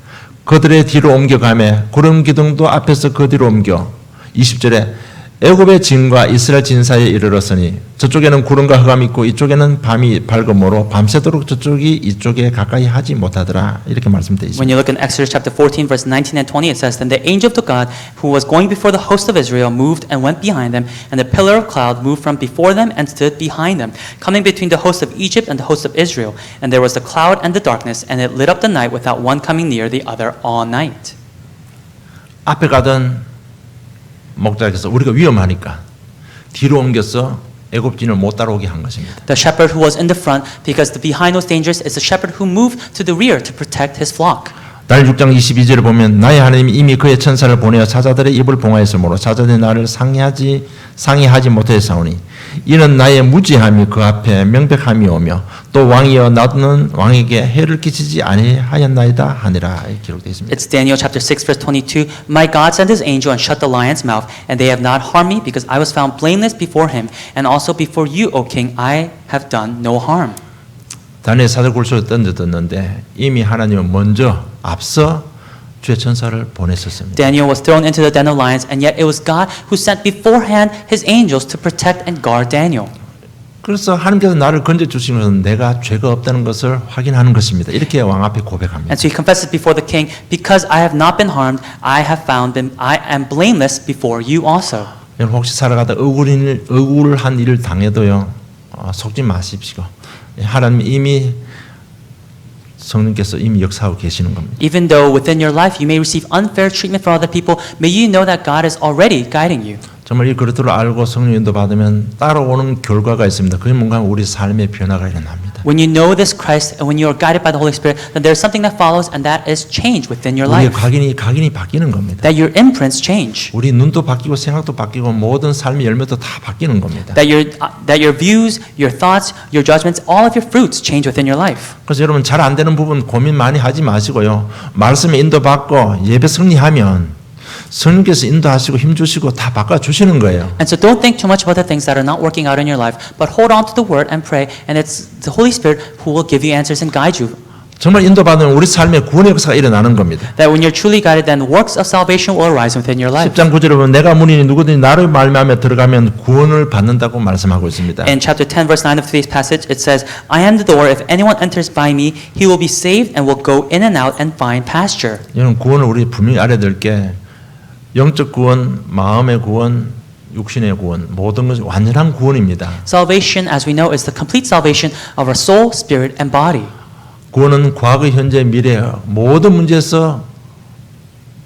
그들의 뒤로 옮겨가며 구름 기둥도 앞에서 그 뒤로 옮겨 20절에 애굽의 진과 이스라엘 진 사이에 이르렀으니 저쪽에는 구름과 흑암이 있고 이쪽에는 밤이 밝음으로 밤새도록 저쪽이 이쪽에 가까이 하지 못하더라 이렇게 말씀되어 있습니다. When you look in Exodus chapter 14, verse 19 and 20, it says, Then the angel of the God who was going before the host of Israel moved and went behind them, and the pillar of cloud moved from before them and stood behind them, coming between the host of Egypt and the host of Israel. And there was the cloud and the darkness, and it lit up the night without one coming near the other all night. 앞에 가던 목자께서 우리가 위험하니까 뒤로 옮겨서 애굽진을 못 따라오게 한 것입니다. The shepherd who was in the front, because the behind was dangerous, is the shepherd who moved to the rear to protect his flock. 다니엘 6장 22절에 보면 나의 하나님이 이미 그의 천사를 보내어 사자들의 입을 봉하였으므로 사자들이 나를 상의하지 못하였사오니 이는 나의 무지함이 그 앞에 명백함이 오며 또 왕이여 나는 왕에게 해를 끼치지 아니하였나이다 하니라 기록되어 있습니다. It's Daniel chapter 6 verse 22. My God sent his angel and shut the lion's mouth, and they have not harmed me because I was found blameless before him, and also before you, O king, I have done no harm. 다니엘 사자 굴속에 던져졌는데 이미 하나님은 먼저 앞서 주의 천사를 보냈었습니다. Daniel was thrown into the den of lions, and yet it was God who sent beforehand his angels to protect and guard Daniel. 그래서 하나님께서 나를 건져 주신 것은 내가 죄가 없다는 것을 확인하는 것입니다. 이렇게 왕 앞에 고백합니다. And so he confesses before the king, because I have not been harmed, I am blameless before you also. 여러분 혹시 살아가다 억울한 일을 당해도요 속지 마십시오. 하나님 이미 성령께서 이미 역사하고 계시는 겁니다. Even though within your life you may receive unfair treatment from other people, may you know that God is already guiding you. 정말 이 그릇들을 알고 성령 인도 받으면 따라오는 결과가 있습니다. 그게 뭔가 우리 삶의 변화가 일어납니다. When you know this Christ and when you are guided by the Holy Spirit, then there is something that follows, and that is change within your 우리의 life. 각인이 바뀌는 겁니다. That your imprints change. 우리 눈도 바뀌고 생각도 바뀌고 모든 삶의 열매도 다 바뀌는 겁니다. That your views, your thoughts, your judgments, all of your fruits change within your life. 그래서 여러분 잘 안 되는 부분 고민 많이 하지 마시고요. 말씀에 인도받고 예배 승리하면 성령께서 인도하시고 힘주시고 다 바꿔주시는 거예요. And so don't think too much about the things that are not working out in your life, but hold on to the word and pray, and it's the Holy Spirit who will give you answers and guide you. 정말 인도받으면 우리 삶에 구원의 역사가 일어나는 겁니다. That when you're truly guided, then works of salvation will arise within your life. 10장 9절에 보면 내가 문이니 누구든지 나를 말미암아 들어가면 구원을 받는다고 말씀하고 있습니다. In chapter 10, verse 9 of today's passage, it says, I am the door. If anyone enters by me, he will be saved and will go in and out and find pasture. 이런 구원을 우리 분명히 알아야 될 게 영적 구원, 마음의 구원, 육신의 구원, 모든 것이 완전한 구원입니다. Salvation, as we know, is the complete salvation of our soul, spirit, and body. 구원은 과거, 현재, 미래 모든 문제에서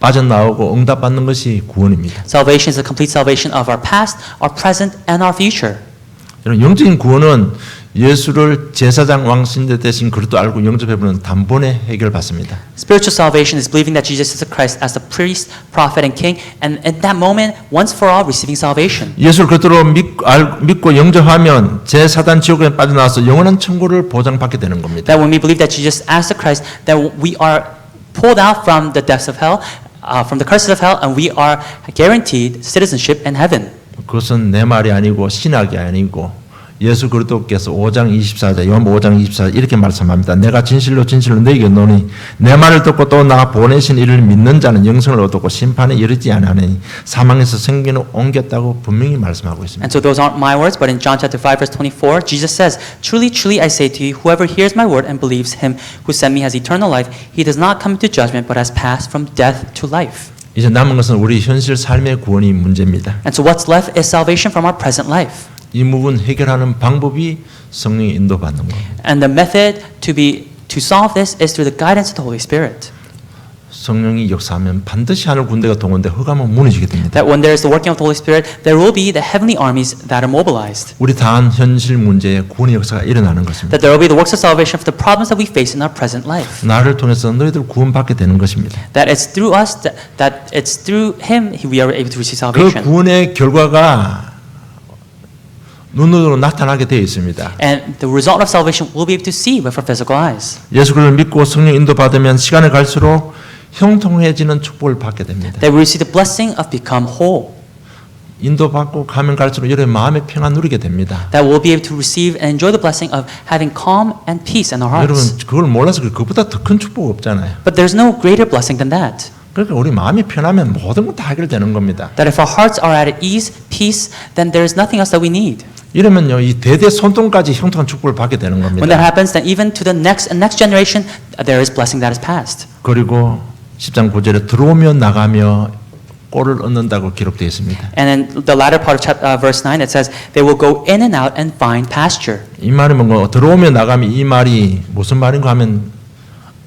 빠져나오고 응답받는 것이 구원입니다. Salvation is the complete salvation of our past, our present, and our future. 여러분 영적인 구원은 예수를 제사장 왕신대 대신 그리스도 알고 영접해보는 단번에 해결받습니다. Spiritual salvation is believing that Jesus is the Christ as the priest, prophet, and king, and at that moment, once for all, receiving salvation. 예수를 그리스도로 믿고 영접하면 제사단 지옥에 빠져나와서 영원한 천국을 보장받게 되는 겁니다. That when we believe that Jesus as the Christ, that we are pulled out from the depths of hell, from the curses of hell, and we are guaranteed citizenship in heaven. 그것은 내 말이 아니고 신학이 아니고 예수 그리스도께서 5장 24절 요한복음 5장 24절 이렇게 말씀합니다. 내가 진실로 진실로 너희에게 이르노니 내 말을 듣고 또 나 보내신 이를 믿는 자는 영생을 얻고 심판에 이르지 아니하니 사망에서 생기는 옮겼다고 분명히 말씀하고 있습니다. And so those aren't my words, but in John chapter 5 verse 24, Jesus says, Truly, truly I say to you, whoever hears my word and believes him who sent me has eternal life. He does not come into judgment, but has passed from death to life. 이제 남은 것은 우리 현실 삶의 구원이 문제입니다. And so what's left is salvation from our present life. 이 부분 해결하는 방법이 성령의 인도받는 겁니다. And the method to solve this is through the guidance of the Holy Spirit. 성령이 역사하면 반드시 하늘 군대가 동원돼 흑암은 무너지게 됩니다. That when there is the working of the Holy Spirit, there will be the heavenly armies that are mobilized. 우리 다한 현실 문제에 구원의 역사가 일어나는 것입니다. That there will be the works of salvation for the problems that we face in our present life. 나를 통해서 너희들 구원받게 되는 것입니다. That it's through us, that it's through Him we are able to receive 그 salvation. 구원의 결과가 눈으로 나타나게 되어 있습니다. And the result of salvation we'll be able to see with our physical eyes. 예수 그리스도를 믿고 성령 인도받으면 시간이 갈수록 형통해지는 축복을 받게 됩니다. That we receive the blessing of become whole. 인도받고 가면 갈수록 여러분의 마음의 평안 누리게 됩니다. That we'll be able to receive and enjoy the blessing of having calm and peace in our 여러분 hearts. 그걸 몰라서 그것보다 더 큰 축복 없잖아요. But there's no greater blessing than that. 그러니까 우리 마음이 편하면 모든 건 다 해결되는 겁니다. That if our hearts are at ease, peace, then there is nothing else that we need. 이러면요 이 대대 손동까지 형통한 축복을 받게 되는 겁니다. When that happens, then even to the next generation, there is blessing that is passed. 그리고 10장 9절에 들어오며 나가며 꼴을 얻는다고 기록되어 있습니다. And in the latter part of verse 9, it says, they will go in and out and find pasture. 이 말이 뭔가 들어오며 나가며 이 말이 무슨 말인가 하면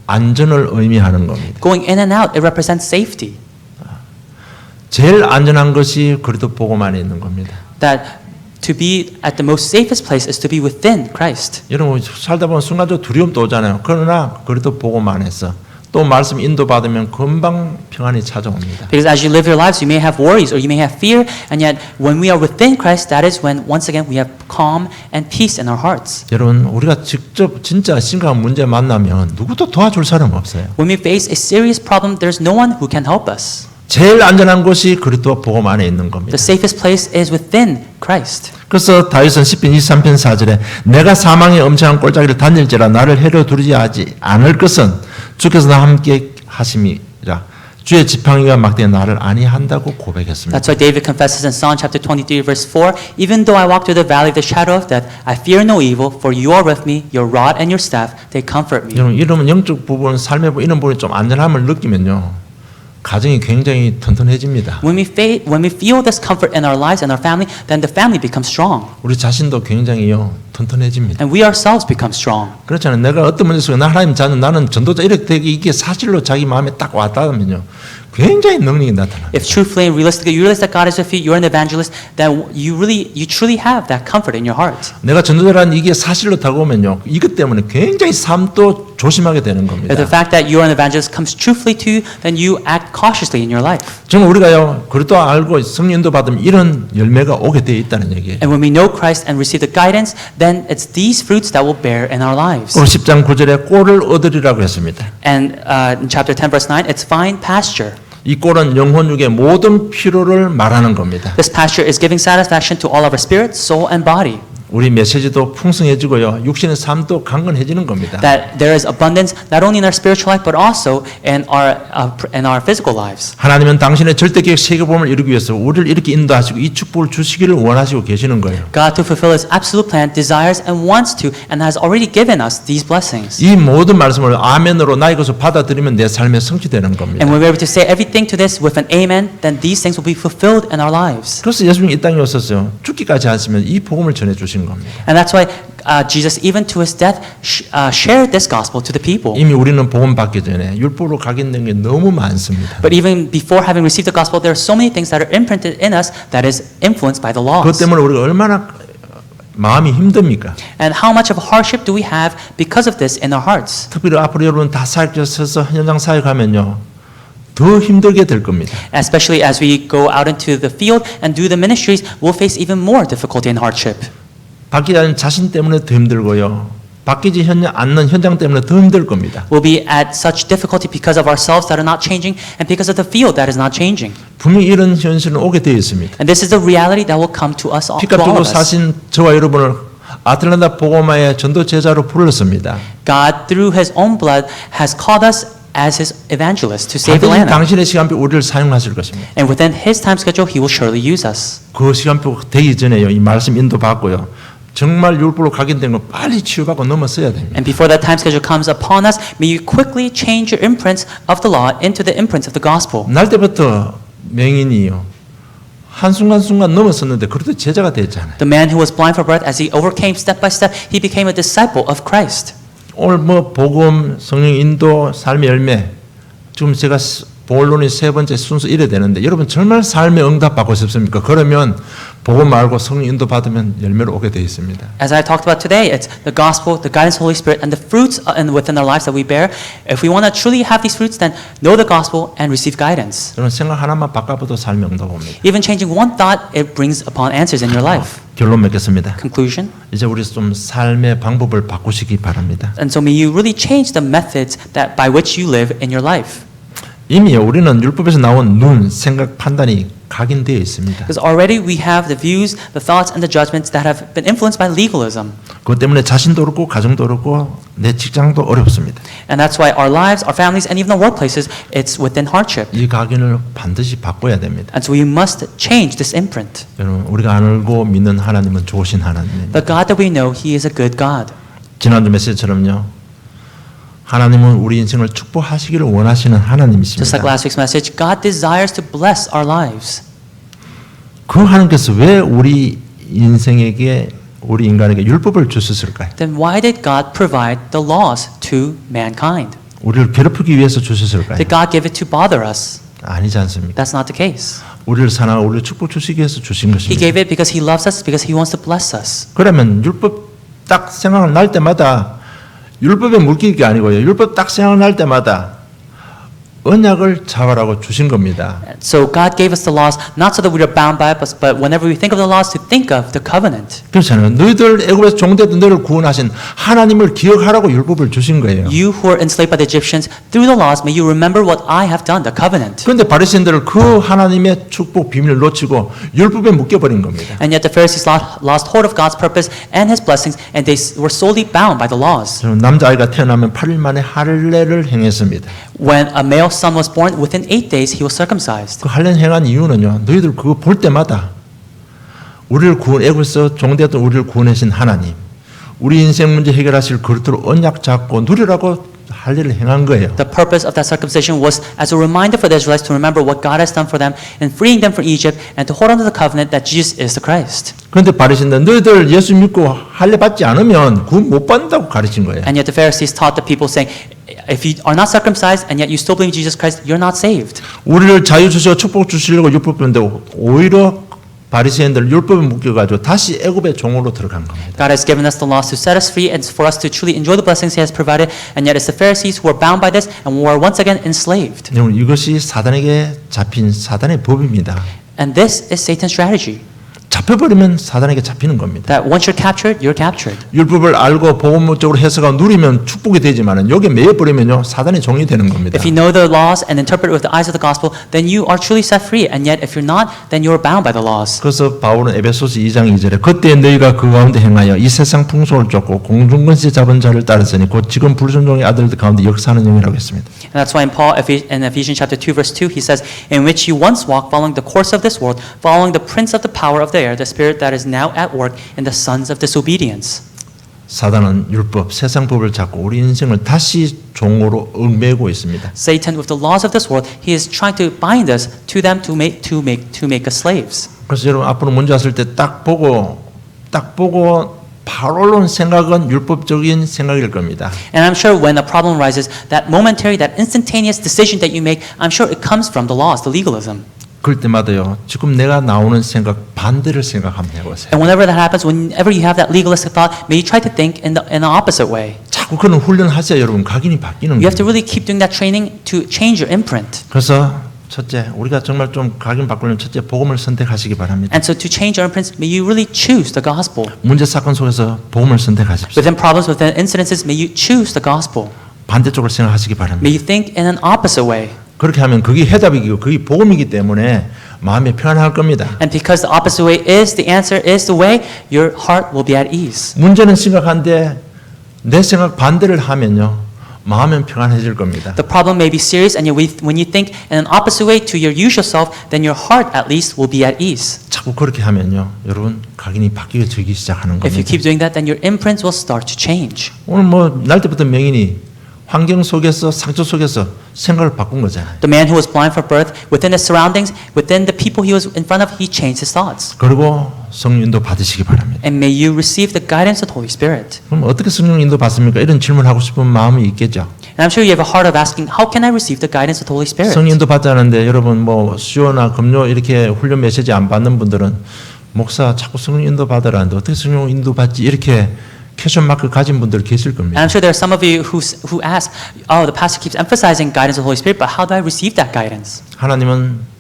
안전을 의미하는 겁니다. Going in and out, it represents safety. 제일 안전한 것이 그리스도 복음 안에 있는 겁니다. That to be at the most safest place is to be within Christ. 여러분 살다 보면 순간적으로 두려움도 오잖아요. 그러나 그리스도 복음 안에서 또 말씀 인도받으면 금방 평안이 찾아옵니다. Because as you live your lives, you may have worries or you may have fear, and yet when we are within Christ, that is when once again we have calm and peace in our hearts. 여러분 우리가 직접 진짜 심각한 문제 만나면 누구도 도와줄 사람 없어요. When we face a serious problem, there's no one who can help us. 제일 안전한 곳이 그리스도 복음 안에 있는 겁니다. The safest place is within Christ. 그래서 다윗은 시편 23편 4절에 내가 사망의 엄청난 꼴짜기를 다닐지라 나를 해로 두르지 하지 않을 것은 주께서 나와 함께 하심이라 주의 지팡이가 막대 나를 아니한다고 고백했습니다. That's why David confesses in Psalm chapter 23 verse 4, even though I walk through the valley of the shadow of death, I fear no evil, for you are with me, your rod and your staff, they comfort me. 여러분 이러면 영적 부분, 삶의 부분 이런 부분이 좀 안전함을 느끼면요. 가정이 굉장히 튼튼해집니다. When we feel this comfort in our lives and our family, then the family becomes strong. 우리 자신도 굉장히요 튼튼해집니다. And we ourselves become strong. 그렇잖아요. 내가 어떤 문제 속에 나 하나님 자는 나는 전도자 이렇게 되기 이게 사실로 자기 마음에 딱 왔다면요. 굉장히 능력이 나타나요. If truthfully and realistically you realize that God is with you, you're an evangelist, then you truly have that comfort in your heart. 내가 전도자라는 이게 사실로 다가오면요. 이것 때문에 굉장히 삶도 조심하게 되는 겁니다. If the fact that you're an evangelist comes truthfully to you, then you act cautiously in your life. 정말 우리가요. 그리스도 알고 성령도 받으면 이런 열매가 오게 되어 있다는 얘기예요. And when we know Christ and receive the guidance, then it's these fruits that will bear in our lives. 오늘 10장 9절에 꼴을 얻으리라고 했습니다. And in chapter 10 verse 9, it's find pasture. 이 꼴은 영혼 육의 모든 필요를 말하는 겁니다. This pasture is giving satisfaction to all of our spirit, soul, and body. 우리 메시지도 풍성해지고요. 육신의 삶도 강건해지는 겁니다. That there is abundance not only in our spiritual life but also in our physical lives. 하나님은 당신의 절대 계획 세계복음을 이루기 위해서 우리를 이렇게 인도하시고 이 축복을 주시기를 원하시고 계시는 거예요. God to fulfill His absolute plan desires and wants to and has already given us these blessings. 이 모든 말씀을 아멘으로 나의 것을 받아들이면 내 삶에 성취되는 겁니다. And when we're able to say everything to this with an amen, then these things will be fulfilled in our lives. 그래서 예수님이 이 땅에 오셨어요. 죽기까지 하시면 이 복음을 전해 주신 겁니다. And that's why Jesus, even to His death, shared this gospel to the people. 이미 우리는 복음 받기 전에 율법으로 각인된 게 너무 많습니다. But even before having received the gospel, there are so many things that are imprinted in us that is influenced by the laws. 그것 때문에 우리가 얼마나 마음이 힘듭니까? And how much of hardship do we have because of this in our hearts? 특별히 앞으로 여러분 다 사역자셔서 현장 사역하면요 더 힘들게 될 겁니다. Especially as we go out into the field and do the ministries, we'll face even more difficulty and hardship. 바뀌지 않은 자신 때문에 더 힘들고요. 바뀌지 않는 현장 때문에 더 힘들 겁니다. We'll be at such difficulty because of ourselves that are not changing and because of the field that is not changing. 분명히 이런 현실은 오게 되어 있습니다. And this is the reality that will come to us all, to 피값 all 주고 of us. 사신 저와 여러분을 아틀란타 복음화의 전도 제자로 불렀습니다. God, through His own blood, has called us as His evangelists to save 반드시 Atlanta. 당신의 시간표 우리를 사용하실 것입니다. And within His time schedule, He will surely use us. 그 시간표 되기 전에요. 이 말씀 인도받고요. 정말 율법으로 각인된 거 빨리 치유받고 넘어서야 됩니다. And before that time schedule comes upon us, may you quickly change your imprints of the law into the imprints of the gospel. 날 때부터 맹인이요. 한순간순간 넘어섰는데 그래도 제자가 됐잖아요. The man who was blind from birth, as he overcame step by step, he became a disciple of Christ. 오늘 뭐 복음, 성령 인도, 삶의 열매 지금 제가 본론이 세 번째 순서 이래 되는데 여러분 정말 삶의 응답 받고 싶습니까? 그러면 복음 말고 성령 인도 받으면 열매로 오게 되어 있습니다. As I talked about today, it's the gospel, the guidance of the Holy Spirit, and the fruits within our lives that we bear. If we want to truly have these fruits, then know the gospel and receive guidance. 여러분 생각 하나만 바꿔봐도 삶의 응답 옵니다. Even changing one thought, it brings upon answers in your life. 결론 맺겠습니다. Conclusion. 이제 우리 좀 삶의 방법을 바꾸시기 바랍니다. And so may you really change the methods that by which you live in your life. 이미요 우리는 율법에서 나온 눈, 생각, 판단이 각인되어 있습니다. Because already we have the views, the thoughts, and the judgments that have been influenced by legalism. 그것 때문에 자신도 어렵고 가정도 어렵고 내 직장도 어렵습니다. And that's why our lives, our families, and even the workplaces, it's within hardship. 이 각인을 반드시 바꿔야 됩니다. And so we must change this imprint. 여러분 우리가 알고 믿는 하나님은 좋으신 하나님입니다. The God that we know, He is a good God. 지난주 메시지처럼요. 하나님은 우리 인생을 축복하시기를 원하시는 Just like 하나님이십니다. last week's message, God desires to bless our lives. 그 하나님께서 왜 우리 인생에게 우리 인간에게 율법을 주셨을까요? Then why did God provide the laws to mankind? 우리를 괴롭히기 위해서 주셨을까요? Did God give it to bother us? 아니지 않습니까? That's not the case. 우리를 사랑하고 우리를 축복 주시기 위해서 주신 He 것입니다. gave it because He loves us, because He wants to bless us. 그러면 율법 딱 생각날 때마다 율법에 묶이는 게 아니고요. 율법 딱 생각날 때마다 언약을 잡아라고 주신 겁니다. So God gave us the laws not so that we are bound by it, but whenever we think of the laws, to think of the covenant. 그렇잖아요. 너희들 애굽에서 종되던 너를 구원하신 하나님을 기억하라고 율법을 주신 거예요. You who are enslaved by the Egyptians, through the laws, may you remember what I have done, the covenant. 그런데 바리새인들은 그 하나님의 축복 비밀을 놓치고 율법에 묶여버린 겁니다. And yet the Pharisees lost hold of God's purpose and His blessings, and they were solely bound by the laws. 남자아이가 태어나면 8일 만에 할례를 행했습니다. When a male son was born, within 8 days he was circumcised. 그 할례 행한 이유는요. 너희들 그거 볼 때마다 우리를 애굽에서 종되었던 우리를 구원하신 하나님, 우리 인생 문제 해결하실 그릇으로 언약 잡고 누리라고 할례를 행한 거예요. The purpose of that circumcision was as a reminder for the Israelites to remember what God has done for them in freeing them from Egypt and to hold on to the covenant that Jesus is the Christ. 그런데 바리새인들 너희들 예수 믿고 할례 받지 않으면 구원 못 받는다고 가르친 거예요. And yet the Pharisees taught the people saying, if you are not circumcised and yet you still believe in Jesus Christ, you're not saved. 우리를 자유 주시고 축복 주시려고 율법 배운데 오히려 바리새인들 율법에 묶여가지고 다시 애굽의 종으로 들어간 겁니다. God has given us the laws to set us free and for us to truly enjoy the blessings He has provided, and yet it's the Pharisees who are bound by this and who are once again enslaved. 여러분 이것이 사단에게 잡힌 사단의 법입니다. And this is Satan's strategy. 잡혀버리면 사단에게 잡히는 겁니다. That once you're captured, you're captured. 율법을 알고 복음적으로 해석하고 누리면 축복이 되지만은 여기에 매여버리면요 사단의 종이 되는 겁니다. If you know the laws and interpret with the eyes of the gospel, then you are truly set free. And yet if you're not, then you are bound by the laws. 그래서 바울은 에베소서 2장 2절에 그때 너희가 그 가운데 행하여 이 세상 풍속을 쫓고 공중권세 잡은 자를 따르으니 곧 지금 불순종의 아들들 가운데 역사하는 영이라고 했습니다. And that's why in Paul, in Ephesians chapter 2, verse 2, he says, in which you once walked, following the course of this world, following the prince of the power of the air, the spirit that is now at work in the sons of disobedience. 사단은 율법, 세상 법을 잡고 우리 인생을 다시 종으로 얽매고 있습니다. Satan, with the laws of this world, he is trying to bind us to them to make us slaves. 그래서 여러분 앞으로 문제 왔을 때 딱 보고 바로 올라온 생각은 율법적인 생각일 겁니다. And I'm sure when a problem arises, that momentary, that instantaneous decision that you make, I'm sure it comes from the laws, the legalism. 그럴 때마다요. 지금 내가 나오는 생각 반대를 생각 한번 해보세요. And whenever that happens, whenever you have that legalistic thought, may you try to think in the opposite way. 자꾸 그런 훈련하셔야 여러분 각인이 바뀌는 You have to 거예요. really keep doing that training to change your imprint. 그래서 첫째, 우리가 정말 좀 각인 바꾸려면 첫째 복음을 선택하시기 바랍니다. And so to change your imprints, may you really choose the gospel. 문제 사건 속에서 복음을 선택하십시오. Within problems, within incidences, may you choose the gospel. 반대쪽으로 생각하시기 바랍니다. May you think in an opposite way. 그렇게 하면 그게 해답이고 그게 복음이기 때문에 마음이 편안할 겁니다. And because the opposite way is the answer, is the way, your heart will be at ease. 문제는 심각한데 내 생각 반대를 하면요. 마음은 평안해질 겁니다. The problem may be serious, and when you think in an opposite way to your usual self, then your heart at least will be at ease. 자꾸 그렇게 하면요. 여러분 각인이 바뀌어지기 시작하는 If you 겁니다. keep doing that, then your imprints will start to change. 오늘 뭐 날 때부터 명인이 환경 속에서 상처 속에서 생각을 바꾼 거잖아요. The man who was blind from birth, within his surroundings, within the people he was in front of, he changed his thoughts. 그리고 성령 인도 받으시기 바랍니다. And may you receive the guidance of the Holy Spirit. 그럼 어떻게 성령 인도 받습니까? 이런 질문하고 싶은 마음이 있겠죠. And I'm sure you have a heart of asking, how can I receive the guidance of the Holy Spirit? 성령 인도 받자는데 여러분 뭐 수요나 금요 이렇게 훈련 메시지 안 받는 분들은 목사 자꾸 성령 인도 받으라는데 어떻게 성령 인도 받지 이렇게 퀘션 마크 가진 분들 계실 And 겁니다. I'm sure there are some of you who ask, oh, the pastor keeps emphasizing guidance of the Holy Spirit, but how do I receive that guidance? 하나님은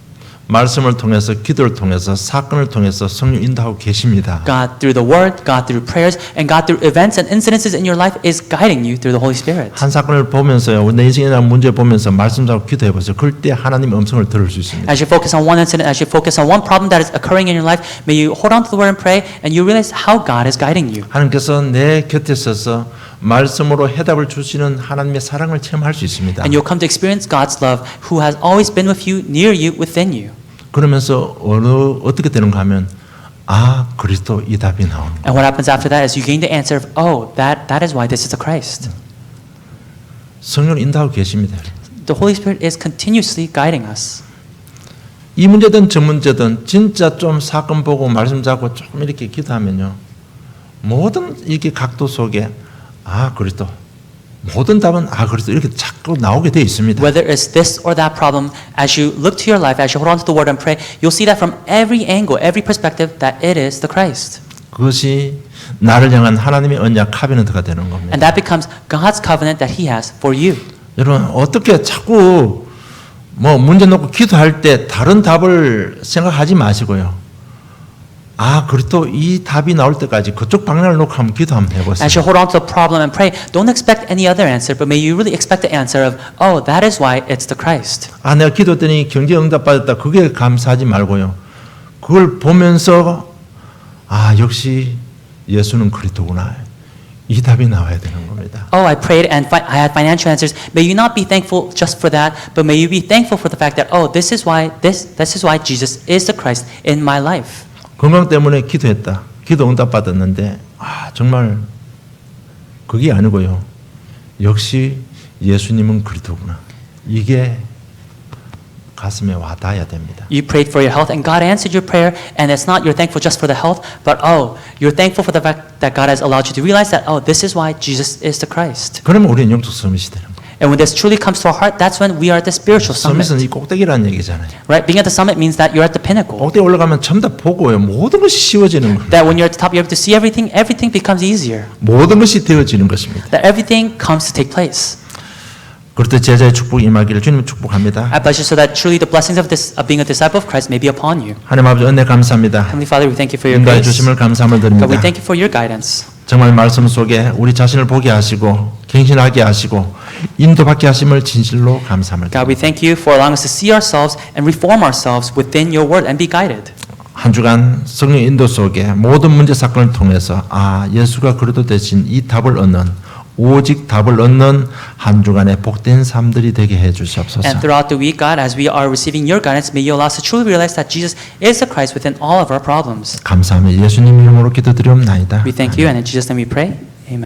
말씀을 통해서 기도를 통해서 사건을 통해서 성령 인도하고 계십니다. God through the Word, God through prayers, and God through events and incidences in your life is guiding you through the Holy Spirit. 한 사건을 보면서요. 내 인생에 대한 문제 보면서 말씀 잡고 기도해 보세요. 그럴 때 하나님의 음성을 들을 수 있습니다. As you focus on one incident, as you focus on one problem that is occurring in your life, may you hold on to the Word and pray, and you realize how God is guiding you. 하나님께서 내 곁에 서서 말씀으로 해답을 주시는 하나님의 사랑을 체험할 수 있습니다. And you'll come to experience God's love, who has always been with you, near you, within you. 그러면서 어떻게 되는가 하면 아 그리스도 이 답이 나오는 거예요. And what happens after that is you gain the answer of, oh, that is why this is the Christ. 성령을 인도하고 계십니다. The Holy Spirit is continuously guiding us. 이 문제든 저 문제든 진짜 좀 사건 보고 말씀 잡고 조금 이렇게 기도하면요. 모든 이렇게 각도 속에 아 그리스도 모든 답은 아 그리스도 이렇게 자꾸 나오게 되어 있습니다. Whether it's this or that problem, as you look to your life, as you hold on to the Word and pray, you'll see that from every angle, every perspective, that it is the Christ. 그것이 나를 향한 하나님의 언약 카비넌트가 되는 겁니다. And that becomes God's covenant that He has for you. 여러분 어떻게 자꾸 뭐 문제 놓고 기도할 때 다른 답을 생각하지 마시고요. 아 그리스도 이 답이 나올 때까지 그쪽 방향을 놓고 한번 기도 한번 해보세요. As you hold on to the problem and pray, don't expect any other answer, but may you really expect the answer of, oh, that is why it's the Christ. 아 내가 기도했더니 경제 응답 받았다. 그게 감사하지 말고요. 그걸 보면서 아 역시 예수는 그리스도구나. 이 답이 나와야 되는 겁니다. Oh, I prayed and I had financial answers. May you not be thankful just for that, but may you be thankful for the fact that, oh, this is why Jesus is the Christ in my life. 건강 때문에 기도했다. 기도 응답 받았는데 아 정말 그게 아니고요. 역시 예수님은 그리스도구나. 이게 가슴에 와닿아야 됩니다. You prayed for your health and God answered your prayer, and it's not you're thankful just for the health, but oh, you're thankful for the fact that God has allowed you to realize that, oh, this is why Jesus is the Christ. 그러면 우리는 영적 서밋이 되는 거예요. And when this truly comes to our heart, that's when we are at the spiritual 서밋은 summit. 이 꼭대기라는 얘기잖아요. Right? Being at the summit means that you're at the pinnacle. 꼭대기 올라가면 전부 다 보고요. 모든 것이 쉬워지는 겁니다. That when you're at the top, you're able to see everything. Everything becomes easier. 모든 것이 되어지는 것입니다. That everything comes to take place. 그럴 때 제자의 축복이 임하기를 주님 축복합니다. I bless you so that truly the blessings of being a disciple of Christ may be upon you. 하나님 아버지 은혜 감사합니다. Heavenly Father, we thank you for your 인도해 grace. 주심을 감사함을 God, we 드립니다. thank you for your guidance. 정말 말씀 속에 우리 자신을 보게 하시고 갱신하게 하시고 인도받게 하심을 진실로 감사함을 God, we 드립니다. thank you for allowing us to see ourselves and reform ourselves within your word and be guided. 한 주간 성령 인도 속에 모든 문제 사건을 통해서 아 예수가 그리스도 대신 이 답을 얻는 오직 답을 얻는 한 주간의 복된 삶들이 되게 해 주시옵소서. And throughout the week, God, as we are receiving your guidance, may you allow us to truly realize that Jesus is the Christ within all of our problems. 감사하며 예수님 이름으로 기도드리옵나이다. We thank you, and in Jesus' name we pray.